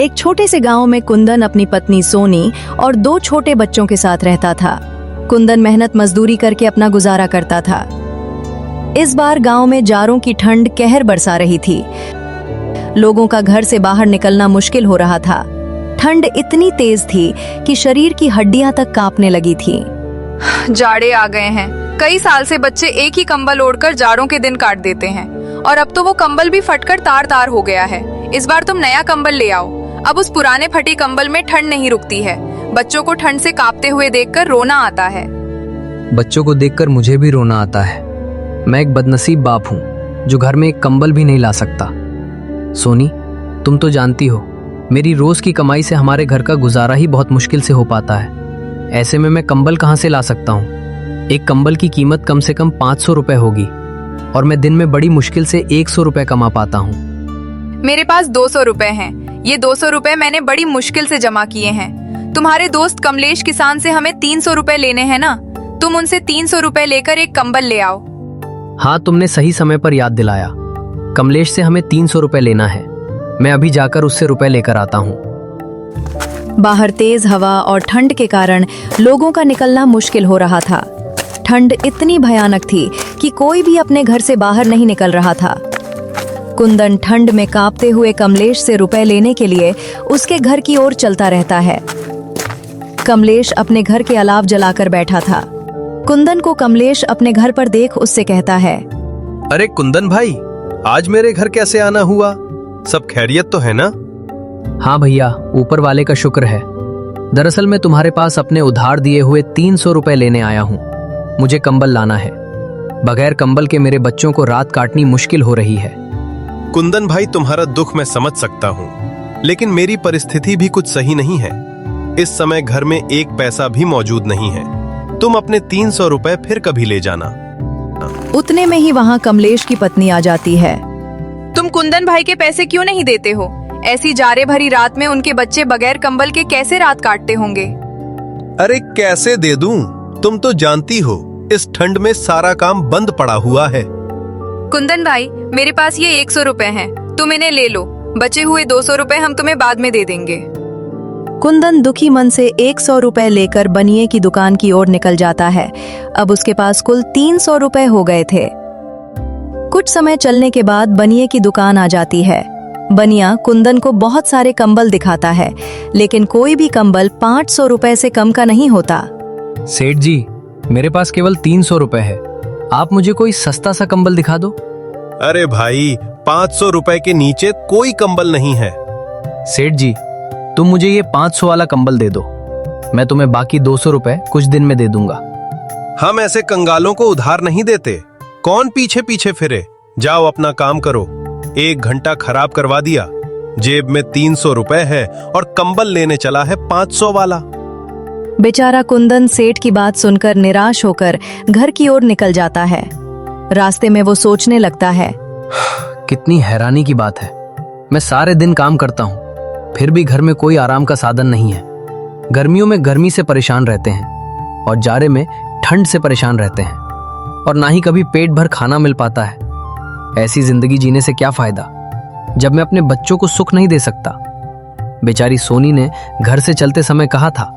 एक छोटे से गांव में कुंदन अपनी पत्नी सोनी और 2 छोटे बच्चों के साथ रहता था। कुंदन मेहनत मजदूरी करके अपना गुजारा करता था। इस बार गांव में जाड़ों की ठंड कहर बरसा रही थी। लोगों का घर से बाहर निकलना मुश्किल हो रहा था। ठंड इतनी तेज थी कि शरीर की हड्डियां तक कांपने लगी थी। जाड़े आ गए हैं। कई साल से बच्चे एक ही कंबल ओढ़कर जाड़ों के दिन काट देते हैं और अब तो वो कंबल भी फटकर तार तार हो गया है। इस बार तुम नया कंबल ले आओ। अब उस पुराने फटी कंबल में ठंड नहीं रुकती है। बच्चों को ठंड से कांपते हुए देखकर रोना आता है। बच्चों को देखकर मुझे भी रोना आता है। मैं एक बदनसीब बाप हूँ जो घर में एक कंबल भी नहीं ला सकता। सोनी, तुम तो जानती हो मेरी रोज की कमाई से हमारे घर का गुजारा ही बहुत मुश्किल से हो पाता है। ऐसे में मैं कंबल कहाँ से ला सकता हूँ? एक कंबल की कीमत कम से कम 500 रुपए होगी और मैं दिन में बड़ी मुश्किल से 100 रुपए कमा पाता हूँ। मेरे पास 200 रुपए हैं। ये 200 रुपए मैंने बड़ी मुश्किल से जमा किए हैं। तुम्हारे दोस्त कमलेश किसान से हमें 300 रुपए लेने हैं ना। तुम उनसे 300 रुपए लेकर एक कंबल ले आओ। हाँ, तुमने सही समय पर याद दिलाया। कमलेश से हमें 300 रुपए लेना है। मैं अभी जाकर उससे रुपए लेकर आता हूँ। बाहर तेज हवा और ठंड के कारण लोगों का निकलना मुश्किल हो रहा था। ठंड इतनी भयानक थी कि कोई भी अपने घर से बाहर नहीं निकल रहा था। कुंदन ठंड में कांपते हुए कमलेश से रुपए लेने के लिए उसके घर की ओर चलता रहता है। कमलेश अपने घर के अलाव जलाकर बैठा था। कुंदन को कमलेश अपने घर पर देख उससे कहता है, अरे कुंदन भाई, आज मेरे घर कैसे आना हुआ? सब खैरियत तो है ना? हाँ भैया, ऊपर वाले का शुक्र है। दरअसल मैं तुम्हारे पास अपने उधार दिए हुए 300 रुपए लेने आया हूँ। मुझे कंबल लाना है। बगैर कंबल के मेरे बच्चों को रात काटनी मुश्किल हो रही है। कुंदन भाई, तुम्हारा दुख मैं समझ सकता हूँ, लेकिन मेरी परिस्थिति भी कुछ सही नहीं है। इस समय घर में 1 पैसा भी मौजूद नहीं है। तुम अपने 300 रुपए फिर कभी ले जाना। उतने में ही वहाँ कमलेश की पत्नी आ जाती है। तुम कुंदन भाई के पैसे क्यों नहीं देते हो? ऐसी जाड़े भरी रात में उनके बच्चे बगैर कंबल के कैसे रात काटते होंगे? अरे कैसे दे दूं? तुम तो जानती हो इस ठंड में सारा काम बंद पड़ा हुआ है। कुंदन भाई, मेरे पास ये 100 रुपए हैं। तुम इन्हें ले लो। बचे हुए 200 रुपए हम तुम्हें बाद में दे देंगे। कुंदन दुखी मन से 100 रुपए लेकर बनिए की दुकान की ओर निकल जाता है। अब उसके पास कुल 300 रुपए हो गए थे। कुछ समय चलने के बाद बनिए की दुकान आ जाती है। बनिया कुंदन को बहुत सारे कंबल दिखाता है, लेकिन कोई भी कंबल 500 रुपए से कम का नहीं होता। सेठ जी, मेरे पास केवल 300 रुपए है। आप मुझे कोई सस्ता सा कंबल दिखा दो। अरे भाई, 500 रुपए के नीचे कोई कंबल नहीं है। सेठ जी, तुम मुझे ये 500 वाला कंबल दे दो। मैं तुम्हें बाकी 200 रुपए कुछ दिन में दे दूंगा। हम ऐसे कंगालों को उधार नहीं देते। कौन पीछे पीछे फिरे? जाओ अपना काम करो। 1 घंटा खराब करवा दिया। जेब में 300 रुपए है और कंबल लेने चला है 500 वाला। बेचारा कुंदन सेठ की बात सुनकर निराश होकर घर की ओर निकल जाता है। रास्ते में वो सोचने लगता है, कितनी हैरानी की बात है। मैं सारे दिन काम करता हूँ, फिर भी घर में कोई आराम का साधन नहीं है। गर्मियों में गर्मी से परेशान रहते हैं और जाड़े में ठंड से परेशान रहते हैं, और ना ही कभी पेट भर खाना मिल पाता है। ऐसी जिंदगी जीने से क्या फायदा जब मैं अपने बच्चों को सुख नहीं दे सकता। बेचारी सोनी ने घर से चलते समय कहा था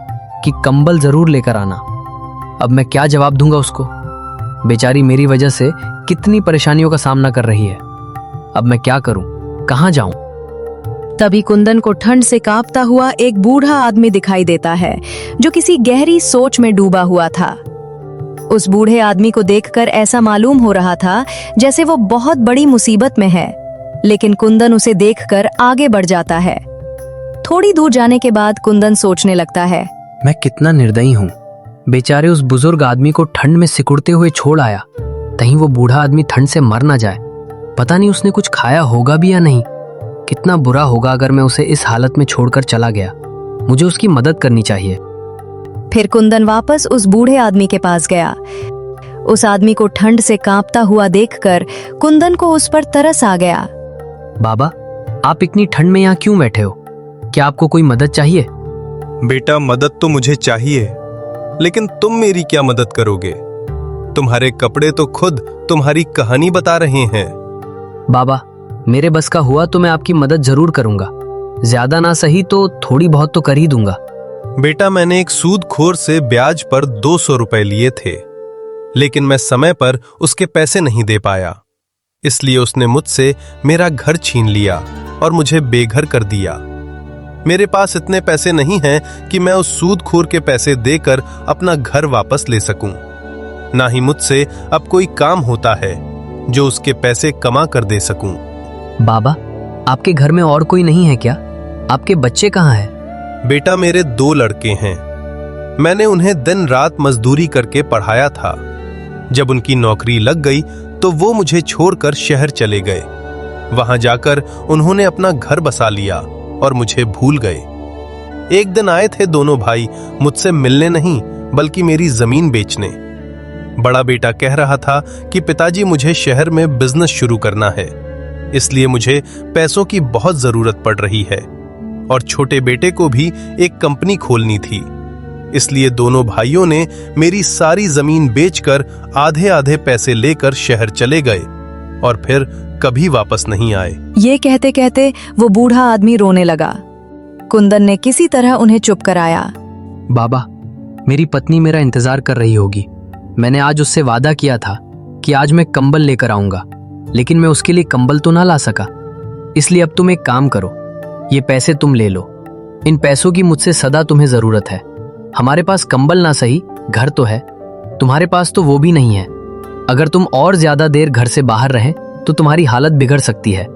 कि कंबल जरूर लेकर आना। अब मैं क्या जवाब दूंगा उसको? बेचारी मेरी वजह से कितनी परेशानियों का सामना कर रही है। अब मैं क्या करूं? कहां जाऊं? तभी कुंदन को ठंड से कांपता हुआ एक बूढ़ा आदमी दिखाई देता है जो किसी गहरी सोच में डूबा हुआ था। उस बूढ़े आदमी को देखकर ऐसा मालूम हो रहा था जैसे वो बहुत बड़ी मुसीबत में है, लेकिन कुंदन उसे देखकर आगे बढ़ जाता है। थोड़ी दूर जाने के बाद कुंदन सोचने लगता है, मैं कितना निर्दयी हूँ। बेचारे उस बुजुर्ग आदमी को ठंड में सिकुड़ते हुए छोड़ आया, कहीं वो बूढ़ा आदमी ठंड से मर ना जाए। पता नहीं उसने कुछ खाया होगा भी या नहीं। कितना बुरा होगा अगर मैं उसे इस हालत में छोड़कर चला गया। मुझे उसकी मदद करनी चाहिए। फिर कुंदन वापस उस बूढ़े आदमी के पास गया। उस आदमी को ठंड से कांपता हुआ देखकर कुंदन को उस पर तरस आ गया। बाबा, आप इतनी ठंड में यहाँ क्यों बैठे हो? क्या आपको कोई मदद चाहिए? बेटा, मदद तो मुझे चाहिए, लेकिन तुम मेरी क्या मदद करोगे? तुम्हारे कपड़े तो खुद तुम्हारी कहानी बता रहे हैं। बाबा, मेरे बस का हुआ तो मैं आपकी मदद जरूर करूंगा, ज्यादा ना सही तो थोड़ी बहुत तो कर ही दूंगा। बेटा, मैंने एक सूदखोर से ब्याज पर 200 रुपए लिए थे, लेकिन मैं समय पर उसके पैसे नहीं दे पाया, इसलिए उसने मुझसे मेरा घर छीन लिया और मुझे बेघर कर दिया। मेरे पास इतने पैसे नहीं हैं कि मैं उस सूदखोर के पैसे देकर अपना घर वापस ले सकूं। ना ही मुझसे अब कोई काम होता है जो उसके पैसे कमा कर दे सकूं। बाबा, आपके घर में और कोई नहीं है क्या? आपके बच्चे कहाँ हैं? बेटा, मेरे 2 लड़के हैं। मैंने उन्हें दिन रात मजदूरी करके पढ़ाया था। जब उनकी नौकरी लग गई तो वो मुझे छोड़कर शहर चले गए। वहां जाकर उन्होंने अपना घर बसा लिया और मुझे भूल गए। एक दिन आए थे दोनों भाई मुझसे मिलने नहीं बल्कि मेरी जमीन बेचने। बड़ा बेटा कह रहा था कि पिताजी, मुझे शहर में बिजनेस शुरू करना है, इसलिए मुझे पैसों की बहुत जरूरत पड़ रही है, और छोटे बेटे को भी एक कंपनी खोलनी थी। इसलिए दोनों भाइयों ने मेरी सारी जमीन बेचकर आधे आधे पैसे लेकर शहर चले गए और फिर कभी वापस नहीं आए। ये कहते कहते वो बूढ़ा आदमी रोने लगा। कुंदन ने किसी तरह उन्हें चुप कराया। बाबा, मेरी पत्नी मेरा इंतजार कर रही होगी। मैंने आज उससे वादा किया था कि आज मैं कंबल लेकर आऊंगा, लेकिन मैं उसके लिए कंबल तो ना ला सका। इसलिए अब तुम एक काम करो, ये पैसे तुम ले लो। इन पैसों की मुझसे सदा तुम्हें जरूरत है। हमारे पास कंबल ना सही, घर तो है, तुम्हारे पास तो वो भी नहीं है। अगर तुम और ज्यादा देर घर से बाहर रहें तो तुम्हारी हालत बिगड़ सकती है।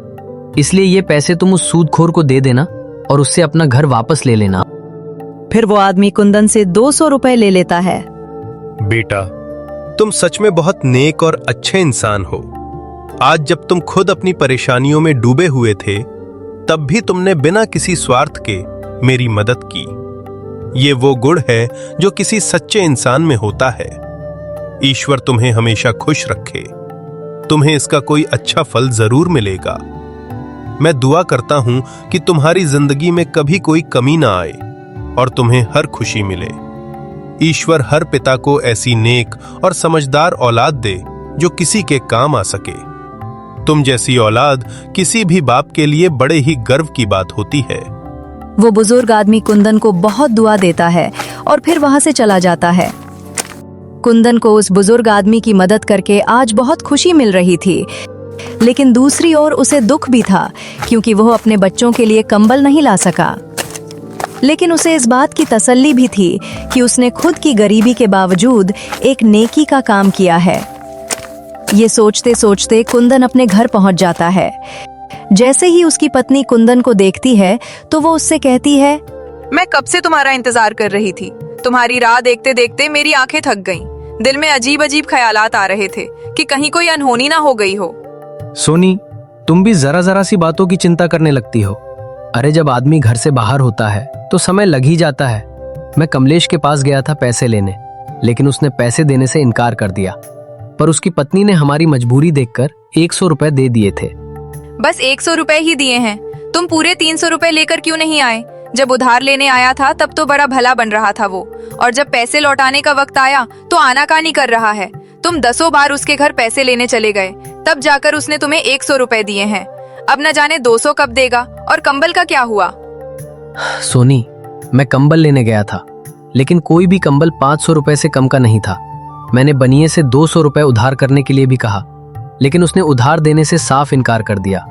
इसलिए ये पैसे तुम उस सूदखोर को दे देना और उससे अपना घर वापस ले लेना। फिर वो आदमी कुंदन से 200 रुपए ले लेता है। बेटा, तुम सच में बहुत नेक और अच्छे इंसान हो। आज जब तुम खुद अपनी परेशानियों में डूबे हुए थे, तब भी तुमने बिना किसी स्वार्थ के मेरी मदद की। ये वो गुण है जो किसी सच्चे इंसान में होता है। ईश्वर तुम्हें हमेशा खुश रखे। तुम्हें इसका कोई अच्छा फल जरूर मिलेगा। मैं दुआ करता हूं कि तुम्हारी जिंदगी में कभी कोई कमी ना आए और तुम्हें हर खुशी मिले। ईश्वर हर पिता को ऐसी नेक और समझदार औलाद दे जो किसी के काम आ सके। तुम जैसी औलाद किसी भी बाप के लिए बड़े ही गर्व की बात होती है। वो बुजुर्ग आदमी कुंदन को बहुत दुआ देता है और फिर वहां से चला जाता है। कुंदन को उस बुजुर्ग आदमी की मदद करके आज बहुत खुशी मिल रही थी, लेकिन दूसरी ओर उसे दुख भी था क्योंकि वो अपने बच्चों के लिए कंबल नहीं ला सका। लेकिन उसे इस बात की तसल्ली भी थी कि उसने खुद की गरीबी के बावजूद एक नेकी का काम किया है। ये सोचते सोचते कुंदन अपने घर पहुंच जाता है। जैसे ही उसकी पत्नी कुंदन को देखती है तो वो उससे कहती है, मैं कब से तुम्हारा इंतजार कर रही थी। तुम्हारी राह देखते देखते मेरी आंखें थक गईं। दिल में अजीब अजीब ख्यालात आ रहे थे कि कहीं कोई अनहोनी ना हो गई हो। सोनी, तुम भी जरा जरा सी बातों की चिंता करने लगती हो। अरे, जब आदमी घर से बाहर होता है तो समय लग ही जाता है। मैं कमलेश के पास गया था पैसे लेने, लेकिन उसने पैसे देने से इनकार कर दिया। पर उसकी पत्नी ने हमारी मजबूरी देखकर 100 रुपए दे दिए थे। बस 100 रुपए ही दिए हैं। तुम पूरे 300 रुपए लेकर क्यों नहीं आए? जब उधार लेने आया था तब तो बड़ा भला बन रहा था वो, और जब पैसे लौटाने का वक्त आया तो आनाकानी कर रहा है। तुम 10 बार उसके घर पैसे लेने चले गए, तब जाकर उसने तुम्हें 100 रुपए दिए हैं। अब न जाने 200 कब देगा। और कंबल का क्या हुआ? सोनी, मैं कंबल लेने गया था, लेकिन कोई भी कंबल 500 रुपए से कम का नहीं था। मैंने बनिए से 200 रुपए उधार करने के लिए भी कहा, लेकिन उसने उधार देने से साफ इनकार कर दिया।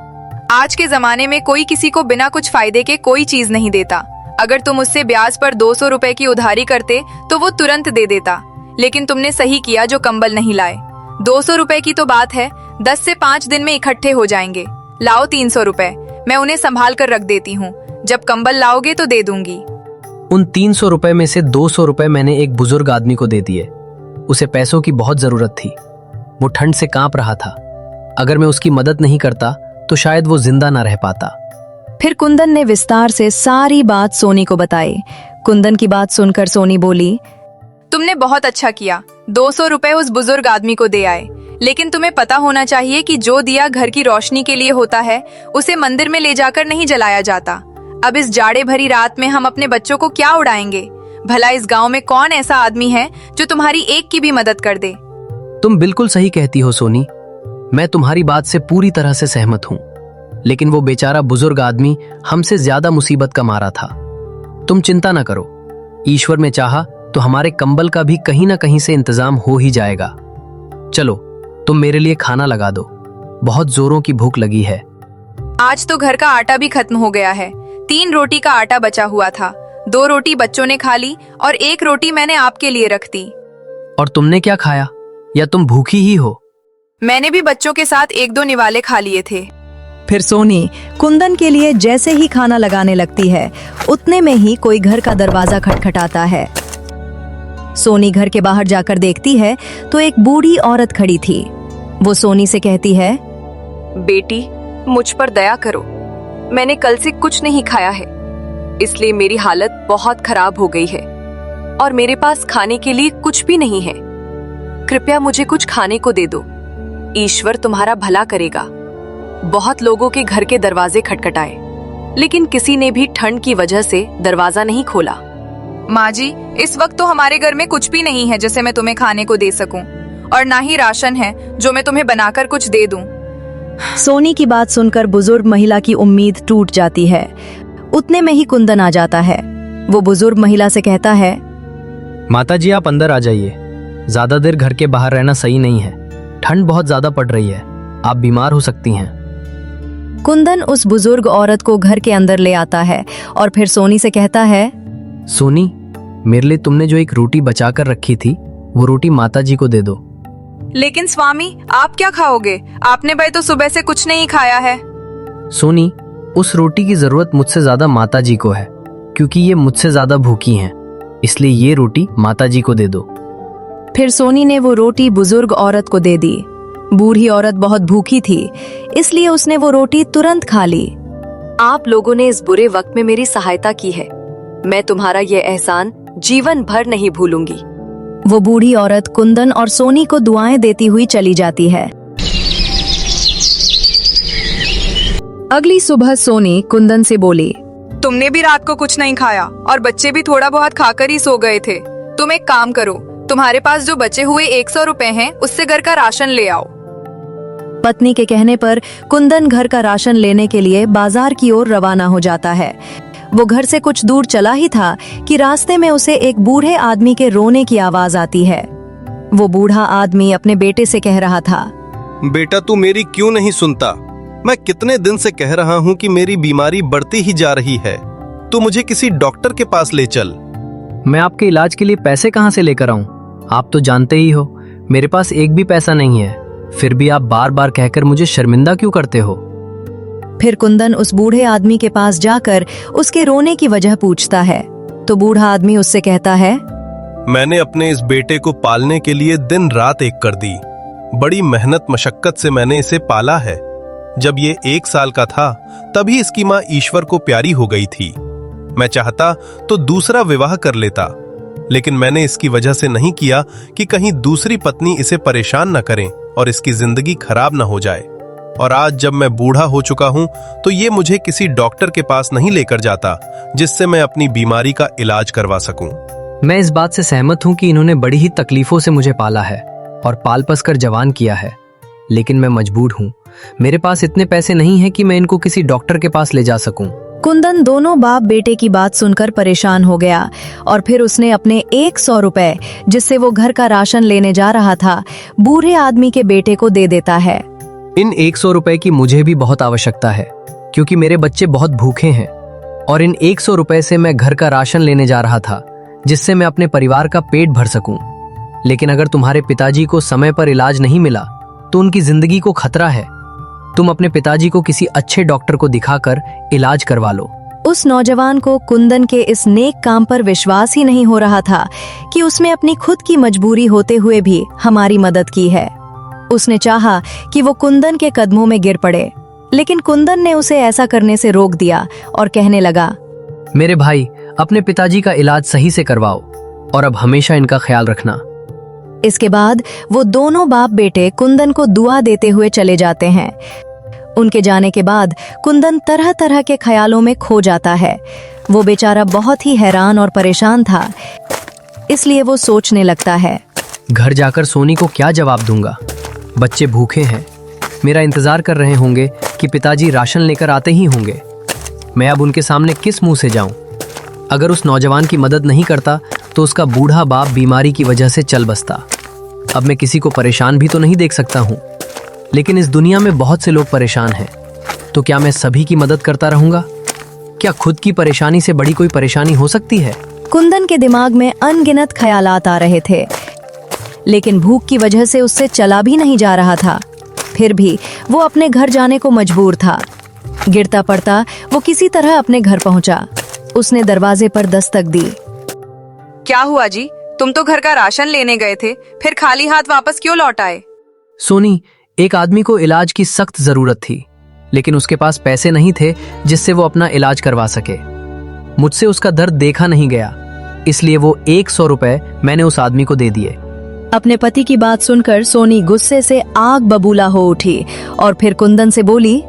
आज के जमाने में कोई किसी को बिना कुछ फायदे के कोई चीज नहीं देता। अगर तुम उससे ब्याज पर 200 रुपए की उधारी करते तो वो तुरंत दे देता, लेकिन तुमने सही किया जो कंबल नहीं लाए। 200 रुपए की तो बात है, 10 से 5 दिन में इकट्ठे हो जाएंगे। लाओ 300 रुपए, मैं उन्हें संभाल कर रख देती हूँ। जब कंबल लाओगे तो दे दूंगी। उन 300 रुपए में से 200 रुपए मैंने एक बुजुर्ग आदमी को दे दिए। उसे पैसों की बहुत जरूरत थी। वो ठंड से कांप रहा था। अगर मैं उसकी मदद नहीं करता तो शायद वो जिंदा ना रह पाता। फिर कुंदन ने विस्तार से सारी बात सोनी को बताई। कुंदन की बात सुनकर सोनी बोली, तुमने बहुत अच्छा किया। 200 रुपए उस बुजुर्ग आदमी को दे आए, लेकिन तुम्हें पता होना चाहिए कि जो दिया घर की रोशनी के लिए होता है उसे मंदिर में ले जाकर नहीं जलाया जाता। अब इस जाड़े भरी रात में हम अपने बच्चों को क्या उड़ाएंगे? भला इस गांव में कौन ऐसा आदमी है जो तुम्हारी एक की भी मदद कर दे? तुम बिल्कुल सही कहती हो सोनी, मैं तुम्हारी बात से पूरी तरह से सहमत हूँ। लेकिन वो बेचारा बुजुर्ग आदमी हमसे ज्यादा मुसीबत का मारा था। तुम चिंता ना करो, ईश्वर ने चाहा तो हमारे कंबल का भी कहीं ना कहीं से इंतजाम हो ही जाएगा। चलो तुम मेरे लिए खाना लगा दो, बहुत जोरों की भूख लगी है। आज तो घर का आटा भी खत्म हो गया है। 3 रोटी का आटा बचा हुआ था। 2 रोटी बच्चों ने खा ली और 1 रोटी मैंने आपके लिए रख दी। और तुमने क्या खाया, या तुम भूखी ही हो? मैंने भी बच्चों के साथ 1-2 निवाले खा लिए थे। फिर सोनी कुंदन के लिए जैसे ही खाना लगाने लगती है, उतने में ही कोई घर का दरवाजा खटखटाता है। सोनी घर के बाहर जाकर देखती है तो एक बूढ़ी औरत खड़ी थी। वो सोनी से कहती है, बेटी, मुझ पर दया करो। मैंने कल से कुछ नहीं खाया है, इसलिए मेरी हालत बहुत खराब हो गई है और मेरे पास खाने के लिए कुछ भी नहीं है। कृपया मुझे कुछ खाने को दे दो। ईश्वर तुम्हारा भला करेगा। बहुत लोगों के घर के दरवाजे खटखटाए, लेकिन किसी ने भी ठंड की वजह से दरवाजा नहीं खोला। माँ जी, इस वक्त तो हमारे घर में कुछ भी नहीं है जिसे मैं तुम्हें खाने को दे सकूं, और ना ही राशन है जो मैं तुम्हें बनाकर कुछ दे दूं। सोनी की बात सुनकर बुजुर्ग महिला की उम्मीद टूट जाती है। उतने में ही कुंदन आ जाता है। वो बुजुर्ग महिला से कहता है, माताजी आप अंदर आ जाइए, ज्यादा देर घर के बाहर रहना सही नहीं है। ठंड बहुत ज्यादा पड़ रही है, आप बीमार हो सकती हैं। कुंदन उस बुजुर्ग औरत को घर के अंदर ले आता है और फिर सोनी से कहता है, सोनी, मेरे लिए तुमने जो एक रोटी बचा कर रखी थी, वो रोटी माताजी को दे दो। लेकिन स्वामी, आप क्या खाओगे? आपने भाई तो सुबह से कुछ नहीं खाया है। सोनी, उस रोटी की जरूरत मुझसे ज्यादा माताजी को है, क्योंकि ये मुझसे ज्यादा भूखी हैं, इसलिए ये रोटी माताजी को दे दो। फिर सोनी ने वो रोटी बुजुर्ग औरत को दे दी। बूढ़ी औरत बहुत भूखी थी, इसलिए उसने वो रोटी तुरंत खा ली। आप लोगों ने इस बुरे वक्त में मेरी सहायता की है। मैं तुम्हारा ये एहसान जीवन भर नहीं भूलूंगी। वो बूढ़ी औरत कुंदन और सोनी को दुआएं देती हुई चली जाती है। अगली सुबह सोनी कुंदन से बोली, तुमने भी रात को कुछ नहीं खाया और बच्चे भी थोड़ा बहुत खाकर ही सो गए थे। तुम एक काम करो, तुम्हारे पास जो बचे हुए 100 रुपए हैं, उससे घर का राशन ले आओ। पत्नी के कहने पर कुंदन घर का राशन लेने के लिए बाजार की ओर रवाना हो जाता है। वो घर से कुछ दूर चला ही था कि रास्ते में उसे एक बूढ़े आदमी के रोने की आवाज आती है। वो बूढ़ा आदमी अपने बेटे से कह रहा था, बेटा तू मेरी क्यों नहीं सुनता? मैं कितने दिन से कह रहा हूँ कि मेरी बीमारी बढ़ती ही जा रही है। तू मुझे किसी डॉक्टर के पास ले चल। मैं आपके इलाज के लिए पैसे कहाँ से लेकर आऊं? आप तो जानते ही हो, मेरे पास एक भी पैसा नहीं है। फिर भी आप बार बार कहकर मुझे शर्मिंदा क्यों करते हो? फिर कुंदन उस बूढ़े आदमी के पास जाकर उसके रोने की वजह पूछता है तो बूढ़ा आदमी उससे कहता है, मैंने अपने इस बेटे को पालने के लिए दिन रात एक कर दी। बड़ी मेहनत मशक्कत से मैंने इसे पाला है। जब ये 1 साल का था तभी इसकी माँ ईश्वर को प्यारी हो गई थी। मैं चाहता तो दूसरा विवाह कर लेता, लेकिन मैंने इसकी वजह से नहीं किया कि कहीं दूसरी पत्नी इसे परेशान न करें और इसकी जिंदगी खराब न हो जाए। और आज जब मैं बूढ़ा हो चुका हूं तो ये मुझे किसी डॉक्टर के पास नहीं लेकर जाता जिससे मैं अपनी बीमारी का इलाज करवा सकूं। मैं इस बात से सहमत हूं कि इन्होंने बड़ी ही तकलीफों से मुझे पाला है और पाल पस कर जवान किया है, लेकिन मैं मजबूर हूं। मेरे पास इतने पैसे नहीं है कि मैं इनको किसी डॉक्टर के पास ले जा सकूं। कुंदन दोनों बाप बेटे की बात सुनकर परेशान हो गया और फिर उसने अपने 100 रुपए, जिससे वो घर का राशन लेने जा रहा था, बूढ़े आदमी के बेटे को दे देता है। इन 100 रुपए की मुझे भी बहुत आवश्यकता है, क्योंकि मेरे बच्चे बहुत भूखे हैं, और इन 100 रुपए से मैं घर का राशन लेने जा रहा था, जिससे मैं अपने परिवार का पेट भर सकूं। लेकिन अगर तुम्हारे पिताजी को समय पर इलाज नहीं मिला तो उनकी जिंदगी को खतरा है। तुम अपने पिताजी को किसी अच्छे डॉक्टर को दिखाकर इलाज करवा लो। उस नौजवान को कुंदन के इस नेक काम पर विश्वास ही नहीं हो रहा था कि उसने अपनी खुद की मजबूरी होते हुए भी हमारी मदद की है। उसने चाहा कि वो कुंदन के कदमों में गिर पड़े, लेकिन कुंदन ने उसे ऐसा करने से रोक दिया और कहने लगा, मेरे भाई, अपने पिताजी का इलाज सही से करवाओ और अब हमेशा इनका ख्याल रखना। इसके बाद वो दोनों बाप बेटे कुंदन को दुआ देते हुए चले जाते हैं। उनके जाने के बाद कुंदन तरह तरह के ख्यालों में खो जाता है। वो बेचारा बहुत ही हैरान और परेशान था, इसलिए वो सोचने लगता है, घर जाकर सोनी को क्या जवाब दूंगा? बच्चे भूखे हैं, मेरा इंतजार कर रहे होंगे कि पिताजी राशन लेकर आते ही होंगे। मैं अब उनके सामने किस मुंह से जाऊं? अगर उस नौजवान की मदद नहीं करता तो उसका बूढ़ा बाप बीमारी की वजह से चल बसता। अब मैं किसी को परेशान भी तो नहीं देख सकता हूं, लेकिन इस दुनिया में बहुत से लोग परेशान हैं, तो क्या मैं सभी की मदद करता रहूंगा? क्या खुद की परेशानी से बड़ी कोई परेशानी हो सकती है? कुंदन के दिमाग में अनगिनत ख्यालात आ रहे थे, लेकिन भूख की वजह से उससे चला भी नहीं जा रहा था। फिर भी वो अपने घर जाने को मजबूर था। गिरता पड़ता वो किसी तरह अपने घर पहुंचा। उसने दरवाजे पर दस्तक दी। क्या हुआ जी? तुम तो घर का राशन लेने गए थे, फिर खाली हाथ वापस क्यों लौट आए? सोनी, एक आदमी को इलाज की सख्त जरूरत थी, लेकिन उसके पास पैसे नहीं थे जिससे वो अपना इलाज करवा सके। मुझसे उसका दर्द देखा नहीं गया, इसलिए वो 100 रुपए मैंने उस आदमी को दे दिए। अपने पति की बात सुनकर सोनी गुस्से से आग बबूला हो उठी और फिर कुंदन से बोली,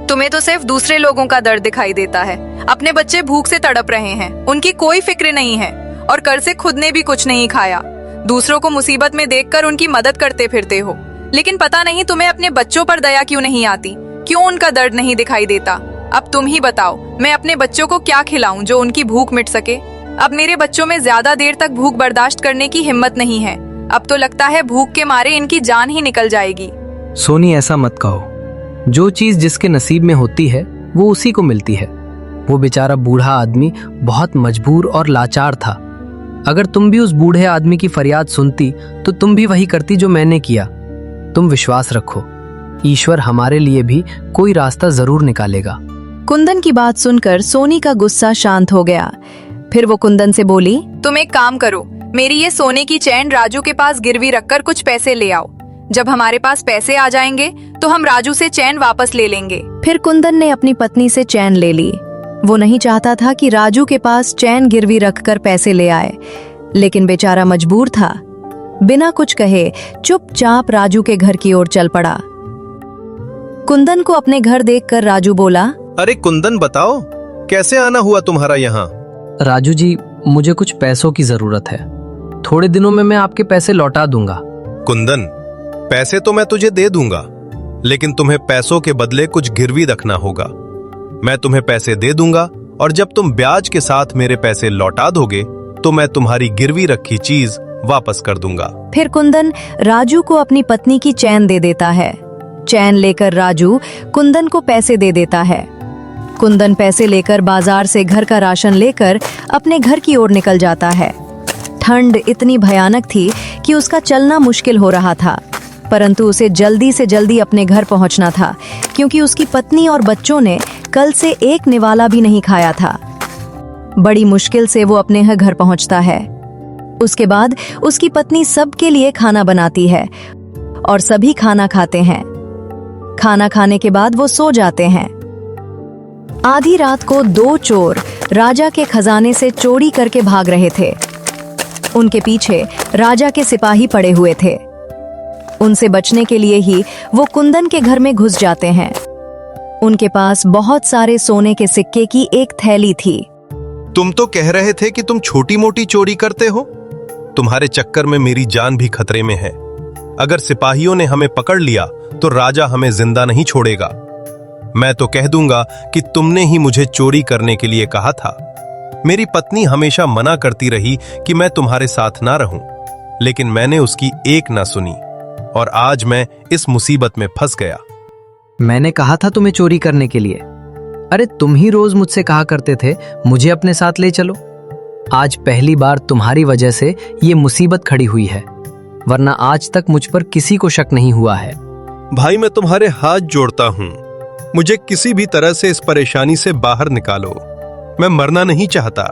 तुम्हें तो सिर्फ दूसरे लोगों का दर्द दिखाई देता है। अपने बच्चे भूख से तड़प रहे हैं, उनकी कोई फिक्र नहीं है, और कर से खुद ने भी कुछ नहीं खाया। दूसरों को मुसीबत में देखकर उनकी मदद करते फिरते हो, लेकिन पता नहीं तुम्हें अपने बच्चों पर दया क्यों नहीं आती, क्यों उनका दर्द नहीं दिखाई देता। अब तुम ही बताओ, मैं अपने बच्चों को क्या खिलाऊं जो उनकी भूख मिट सके? अब मेरे बच्चों में ज्यादा देर तक भूख बर्दाश्त करने की हिम्मत नहीं है। अब तो लगता है भूख के मारे इनकी जान ही निकल जाएगी। सोनी, ऐसा मत कहो। जो चीज जिसके नसीब में होती है वो उसी को मिलती है। वो बेचारा बूढ़ा आदमी बहुत मजबूर और लाचार था। अगर तुम भी उस बूढ़े आदमी की फरियाद सुनती तो तुम भी वही करती जो मैंने किया। तुम विश्वास रखो, ईश्वर हमारे लिए भी कोई रास्ता जरूर निकालेगा। कुंदन की बात सुनकर सोनी का गुस्सा शांत हो गया। फिर वो कुंदन से बोली, तुम एक काम करो, मेरी ये सोने की चैन राजू के पास गिरवी रखकर कुछ पैसे ले आओ। जब हमारे पास पैसे आ जाएंगे तो हम राजू से चैन वापस ले लेंगे। फिर कुंदन ने अपनी पत्नी से चैन ले ली। वो नहीं चाहता था कि राजू के पास चैन गिरवी रखकर पैसे ले आए, लेकिन बेचारा मजबूर था। बिना कुछ कहे चुपचाप राजू के घर की ओर चल पड़ा। कुंदन को अपने घर देखकर राजू बोला, अरे कुंदन, बताओ कैसे आना हुआ तुम्हारा यहाँ? राजू जी, मुझे कुछ पैसों की जरूरत है। थोड़े दिनों में मैं आपके पैसे लौटा दूंगा। कुंदन, पैसे तो मैं तुझे दे दूंगा, लेकिन तुम्हें पैसों के बदले कुछ गिरवी रखना होगा। मैं तुम्हें पैसे दे दूंगा और जब तुम ब्याज के साथ मेरे पैसे लौटा दोगे तो मैं तुम्हारी गिरवी रखी चीज वापस कर दूंगा। फिर कुंदन राजू को अपनी पत्नी की चैन दे देता है। चैन लेकर राजू कुंदन को पैसे दे देता है। कुंदन पैसे लेकर बाजार से घर का राशन लेकर अपने घर की ओर निकल जाता है। ठंड इतनी भयानक थी कि उसका चलना मुश्किल हो रहा था, परंतु उसे जल्दी से जल्दी अपने घर पहुंचना था, क्योंकि उसकी पत्नी और बच्चों ने कल से एक निवाला भी नहीं खाया था। बड़ी मुश्किल से वो अपने घर पहुंचता है। उसके बाद उसकी पत्नी सबके लिए खाना बनाती है और सभी खाना खाते हैं। खाना खाने के बाद वो सो जाते हैं। आधी रात को 2 चोर राजा के खजाने से चोरी करके भाग रहे थे। उनके पीछे राजा के सिपाही पड़े हुए थे। उनसे बचने के लिए ही वो कुंदन के घर में घुस जाते हैं। उनके पास बहुत सारे सोने के सिक्के की एक थैली थी। तुम तो कह रहे थे कि तुम छोटी मोटी चोरी करते हो। तुम्हारे चक्कर में मेरी जान भी खतरे में है। अगर सिपाहियों ने हमें पकड़ लिया तो राजा हमें जिंदा नहीं छोड़ेगा। मैं तो कह दूंगा कि तुमने ही मुझे चोरी करने के लिए कहा था। मेरी पत्नी हमेशा मना करती रही कि मैं तुम्हारे साथ ना रहूं, लेकिन मैंने उसकी एक ना सुनी और आज मैं इस मुसीबत में फंस गया। मैंने कहा था तुम्हें चोरी करने के लिए। अरे तुम ही रोज मुझसे कहा करते थे मुझे अपने साथ ले चलो। आज पहली बार तुम्हारी वजह से ये मुसीबत खड़ी हुई है, वरना आज तक मुझ पर किसी को शक नहीं हुआ है। भाई, मैं तुम्हारे हाथ जोड़ता हूं, मुझे किसी भी तरह से इस परेशानी से बाहर निकालो। मैं मरना नहीं चाहता।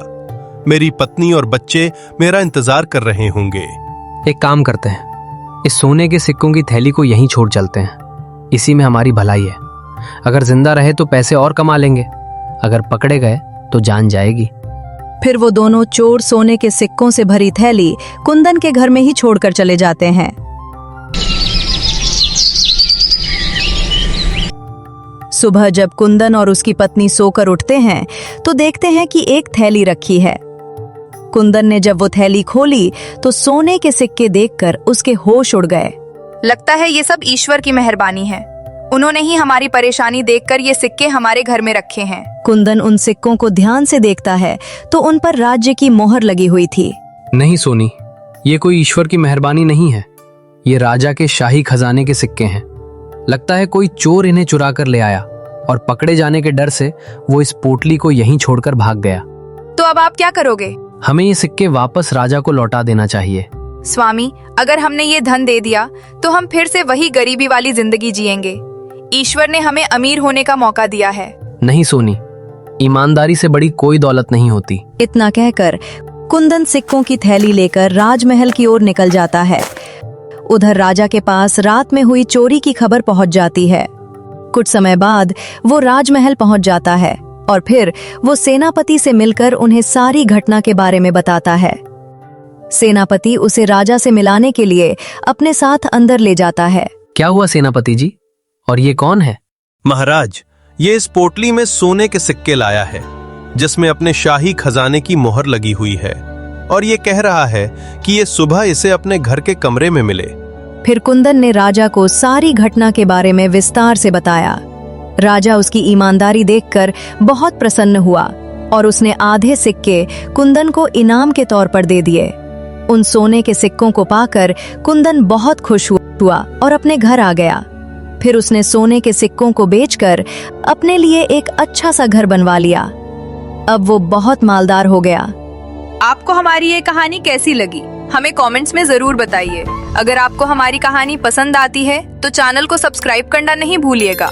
मेरी पत्नी और बच्चे मेरा इंतजार कर रहे होंगे। एक काम करते हैं, इस सोने के सिक्कों की थैली को यहीं छोड़ चलते हैं। इसी में हमारी भलाई है। अगर जिंदा रहे तो पैसे और कमा लेंगे, अगर पकड़े गए तो जान जाएगी। फिर वो दोनों चोर सोने के सिक्कों से भरी थैली कुंदन के घर में ही छोड़कर चले जाते हैं। सुबह जब कुंदन और उसकी पत्नी सोकर उठते हैं तो देखते हैं कि एक थैली रखी है। कुंदन ने जब वो थैली खोली तो सोने के सिक्के देखकर उसके होश उड़ गए। लगता है ये सब ईश्वर की मेहरबानी है। उन्होंने ही हमारी परेशानी देखकर ये सिक्के हमारे घर में रखे हैं। कुंदन उन सिक्कों को ध्यान से देखता है तो उन पर राज्य की मोहर लगी हुई थी। नहीं सोनी, ये कोई ईश्वर की मेहरबानी नहीं है। ये राजा के शाही खजाने के सिक्के हैं। लगता है कोई चोर इन्हें चुरा कर ले आया और पकड़े जाने के डर से वो इस पोटली को यहीं छोड़कर भाग गया। तो अब आप क्या करोगे? हमें ये सिक्के वापस राजा को लौटा देना चाहिए। स्वामी, अगर हमने ये धन दे दिया तो हम फिर से वही गरीबी वाली जिंदगी जिएंगे। ईश्वर ने हमें अमीर होने का मौका दिया है। नहीं सोनी, ईमानदारी से बड़ी कोई दौलत नहीं होती। इतना कहकर कुंदन सिक्कों की थैली लेकर राजमहल की ओर निकल जाता है। उधर राजा के पास रात में हुई चोरी की खबर पहुंच जाती है। कुछ समय बाद वो राजमहल पहुंच जाता है और फिर वो सेनापति से मिलकर उन्हें सारी घटना के बारे में बताता है। सेनापति उसे राजा से मिलाने के लिए अपने साथ अंदर ले जाता है। क्या हुआ सेनापति जी? और ये कौन है? महाराज, ये इस पोटली में सोने के सिक्के लाया है जिसमें अपने शाही खजाने की मोहर लगी हुई है, और ये कह रहा है कि ये सुबह इसे अपने घर के कमरे में मिले। फिर कुंदन ने राजा को सारी घटना के बारे में विस्तार से बताया। राजा उसकी ईमानदारी देखकर बहुत प्रसन्न हुआ और उसने आधे सिक्के कुंदन को इनाम के तौर पर दे दिए। उन सोने के सिक्कों को पाकर कुंदन बहुत खुश हुआ और अपने घर आ गया। फिर उसने सोने के सिक्कों को बेचकर अपने लिए एक अच्छा सा घर बनवा लिया। अब वो बहुत मालदार हो गया। आपको हमारी ये कहानी कैसी लगी? हमें कमेंट्स में जरूर बताइए। अगर आपको हमारी कहानी पसंद आती है तो चैनल को सब्सक्राइब करना नहीं भूलिएगा।